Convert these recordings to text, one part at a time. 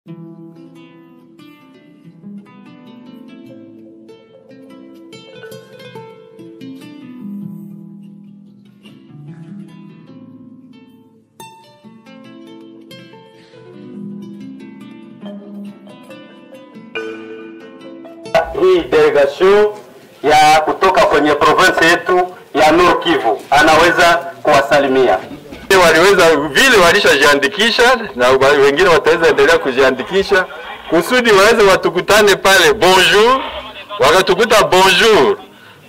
Hii delegation ya kutoka kwenye province yetu ya Nord Kivu anaweza kuwasalimia. Waliweza vile walishajiandikisha na wengine wataweza endelea kujiandikisha kusudi waweze watukutane pale bonjour. Wakatukuta bonjour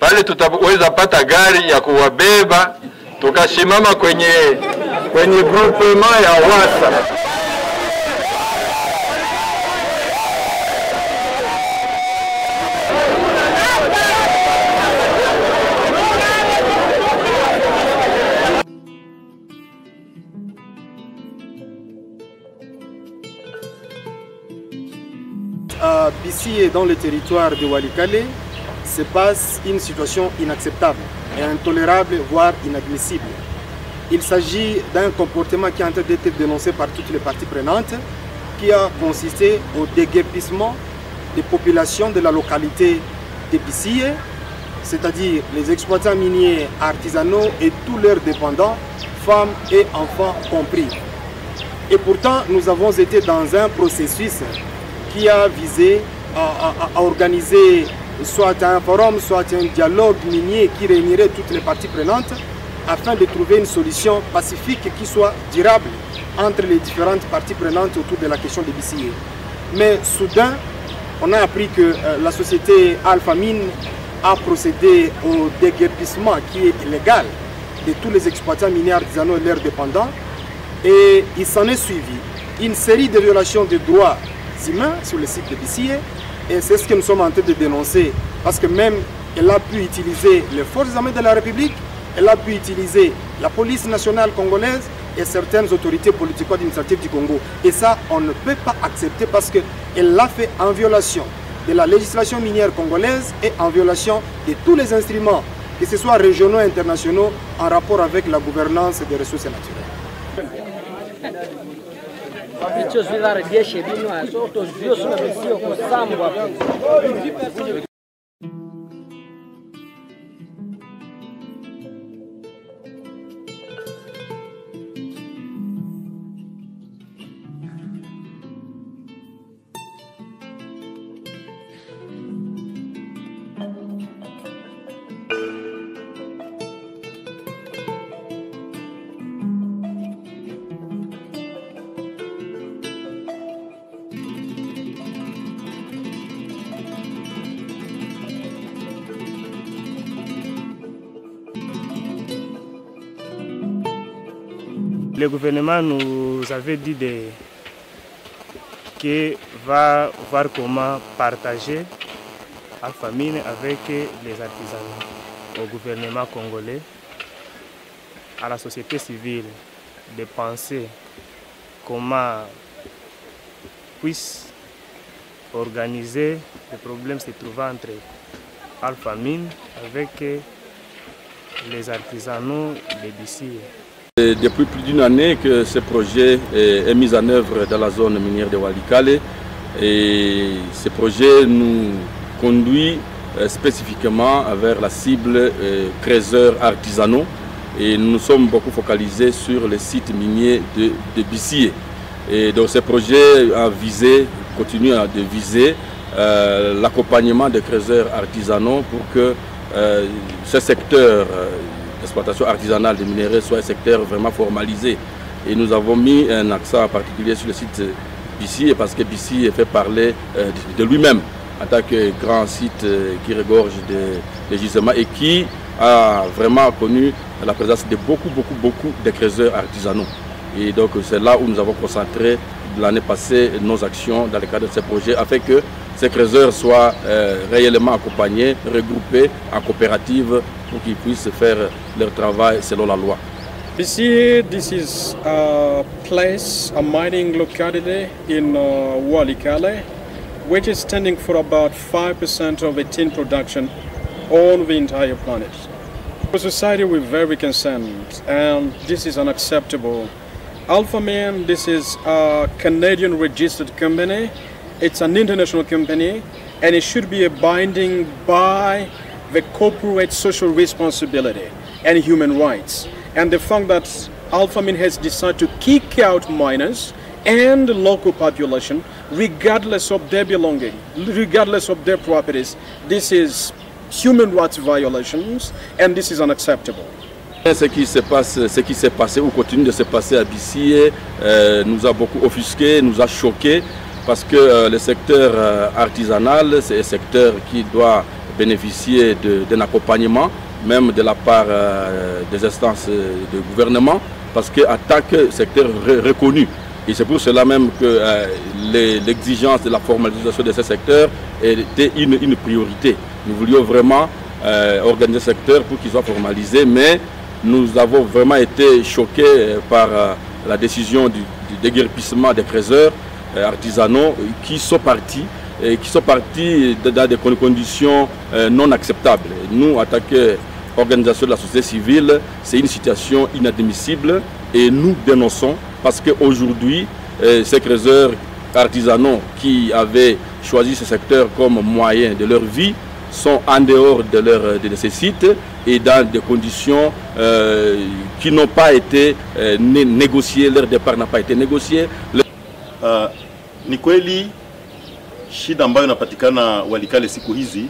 pale, tutaweza pata gari ya kuwabeba tukashimama kwenye groupement ya Wasa. Ici, dans le territoire de Walikale, se passe une situation inacceptable et intolérable, voire inadmissible. Il s'agit d'un comportement qui est en train d'être dénoncé par toutes les parties prenantes, qui a consisté au déguerpissement des populations de la localité de Bissie, c'est-à-dire les exploitants miniers artisanaux et tous leurs dépendants, femmes et enfants compris. Et pourtant, nous avons été dans un processus qui a visé à organiser soit un forum, soit un dialogue minier qui réunirait toutes les parties prenantes afin de trouver une solution pacifique qui soit durable entre les différentes parties prenantes autour de la question de Bissie. Mais soudain, on a appris que la société Alpha Mine a procédé au déguerpissement qui est illégal de tous les exploitants miniers artisanaux et leurs dépendants, et il s'en est suivi une série de violations de droits humains sur le site de Bissie, et c'est ce que nous sommes en train de dénoncer, parce que même elle a pu utiliser les forces armées de la République, elle a pu utiliser la police nationale congolaise et certaines autorités politico-administratives du Congo. Et ça, on ne peut pas accepter parce qu'elle l'a fait en violation de la législation minière congolaise et en violation de tous les instruments, que ce soit régionaux et internationaux, en rapport avec la gouvernance des ressources naturelles. Le gouvernement nous avait dit qu'il va voir comment partager Alpha Mine avec les artisans, au gouvernement congolais, à la société civile, de penser comment puisse organiser les problèmes se trouvant entre Alpha Mine avec les artisanaux de Bissie. Depuis plus d'une année que ce projet est mis en œuvre dans la zone minière de Walikale, et ce projet nous conduit spécifiquement vers la cible creuseurs artisanaux, et nous nous sommes beaucoup focalisés sur le site minier de Bissie. Et donc ce projet a visé, continue de viser l'accompagnement des creuseurs artisanaux pour que ce secteur l'exploitation artisanale des minéraux soit un secteur vraiment formalisé. Et nous avons mis un accent particulier sur le site Bissie, parce que Bissie fait parler de lui-même en tant que grand site qui regorge de gisements et qui a vraiment connu la présence de beaucoup de creuseurs artisanaux. Et donc c'est là où nous avons concentré l'année passée nos actions dans le cadre de ce projet, afin que ces creuseurs soient réellement accompagnés, regroupés en coopératives pour qu'ils puissent faire leur travail selon la loi. Bissie, this is a place, a mining locality in Walikale, which is standing for about 5% of the tin production on the entire planet. For society, we're very concerned, and this is unacceptable. Alphamin, this is a Canadian registered company. It's an international company, and it should be abiding by the corporate social responsibility and human rights. And the fact that Alphamin has decided to kick out miners and the local population, regardless of their belonging, regardless of their properties, this is human rights violations, and this is unacceptable. Ce qui s'est passé ou continue de se passer à Bissié nous a beaucoup offusqué, nous a choqué, parce que le secteur artisanal, c'est un secteur qui doit bénéficier d'un accompagnement, même de la part des instances de gouvernement, parce qu'en tant que secteur reconnu. Et c'est pour cela même que l'exigence de la formalisation de ce secteur était une priorité. Nous voulions vraiment organiser ce secteur pour qu'il soit formalisé, mais nous avons vraiment été choqués par la décision du déguerpissement des creuseurs artisanaux qui sont partis dans des conditions non acceptables. Nous, en tant qu'organisation de la société civile, c'est une situation inadmissible et nous dénonçons parce qu'aujourd'hui, ces creuseurs artisanaux qui avaient choisi ce secteur comme moyen de leur vie sont en dehors de ces sites et dans des conditions qui n'ont pas été négociées, leur départ n'a pas été négocié. Ni kweli shida ambayo inapatikana Walikale siku hizi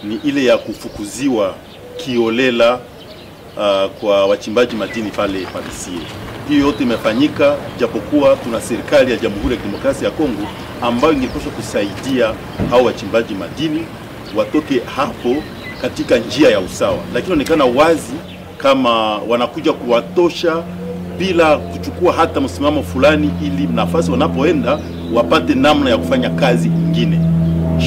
ni ile ya kufukuziwa kiolela kwa wachimbaji madini pale Bissié. Hiyo yote imefanyika japokuwa tuna serikali ya Jamhuri ya Kidemokrasia ya Kongo ambayo ingepaswa kusaidia hao wachimbaji madini watoke hapo katika njia ya usawa, lakini inaonekana wazi kama wanakuja kuwatosha bila kuchukua hata msimamo fulani ili nafasi wanapoenda wapate namna ya kufanya kazi nyingine.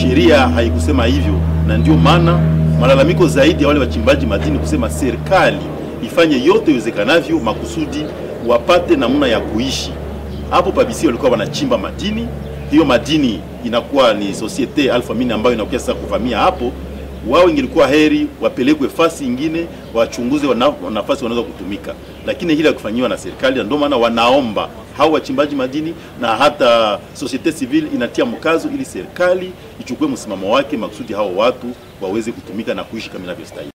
Sheria haikusema hivyo, na ndio maana malalamiko zaidi ya wale wachimbaji madini kusema serikali ifanye yote iwezekanavyo makusudi wapate namna ya kuishi. Hapo Bissié walikuwa wanachimba madini, hiyo madini inakuwa ni societe Alphamin ambayo inakuwa sasa kuvamia hapo. Wao ingilikuwa heri wapelekwe fasi nyingine wachunguze nafasi wanaweza kutumika, lakini hili hakufanywa na serikali. Ndio maana wanaomba hao wachimbaji madini na hata societe civile inatia mkazo ili serikali ichukue msimamo wake makusudi hao watu waweze kutumika na kuishi kama inavyostahili.